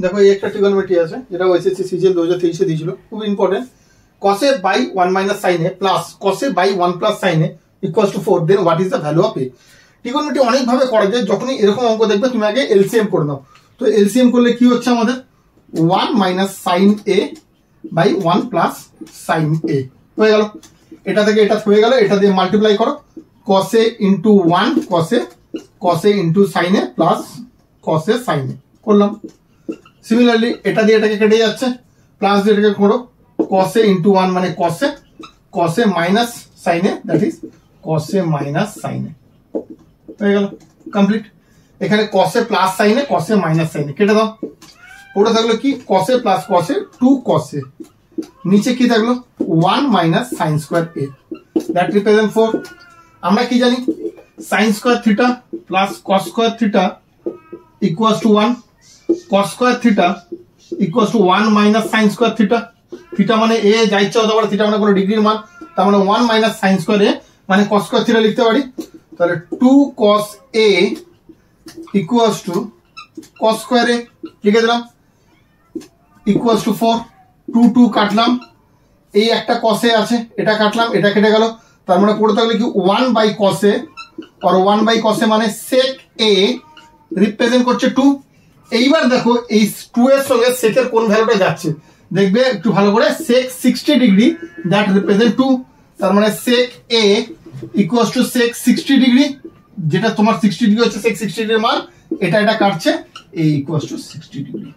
দেখো এই একটা ট্রিগোনোমেট্রি আছে যেটা এসএসসি সিজিএল 2023 এ দিয়েছিল, খুব important. cos a by 1 minus sin a plus cos a by 1 plus sin a equals to 4, then what is the value of a? Trigonometry অনেক ভাবে করা যায়। যখনই এরকম অঙ্ক দেখবে তুমি আগে এলসিএম করে নাও। তো এলসিএম করলে কি হচ্ছে আমাদের 1 minus sin a by 1 plus sin a হয়ে গেল। এটা থেকে এটা হয়ে গেল, এটা দিয়ে মাল্টিপ্লাই করো, cos a into 1 cos a into sin a plus cos a sin a করলাম। সিমিলারলি এটা দিয়ে এটাকে কেটে যাচ্ছে, প্লাস দিয়ে এটাকে করো, cos a into 1 মানে cos a minus sin a, that is cos a minus sin a হয়ে গেল কমপ্লিট। এখানে cos a plus sin a cos a minus sin a কেটে দাও, ওটা থাকলো কি cos a plus cos a 2 cos a, নিচে কি থাকলো 1 minus sin square a, that represent 4। আমরা কি জানি sin square theta plus cos square theta equals to 1, cos square theta equals to 1 minus sin square theta। theta মানে a, যা ইচ্ছা হতে পারে, theta মানে কোনো ডিগ্রির মান, তার মানে 1 minus sin square a মানে cos square theta লিখতে পারি। তাহলে 2 cos a equals to cos square a লিখে দিলাম, equals to 4। 2 কাটলাম, এই একটা cos a আছে, এটা কাটলাম, এটা কেটে গেল, তার মানে পড়ে থাকলে কি 1 by cos a, আর 1 by cos a মানে sec a রিপ্রেজেন্ট করছে 2। এইবার দেখো এই 2 এর সঙ্গে sec এর কোন ভ্যালুটা যাচ্ছে দেখবে একটু ভালো করে, sec 60 ডিগ্রি, দ্যাট রিপ্রেজেন্ট 2, তার মানে sec a equals to sec 60 degree, যেটা তোমার 60 ডিগ্রি হচ্ছে sec 60 ডিগ্রির মান, এটা কাটছে, a ইকুয়ালস টু 60 ডিগ্রি।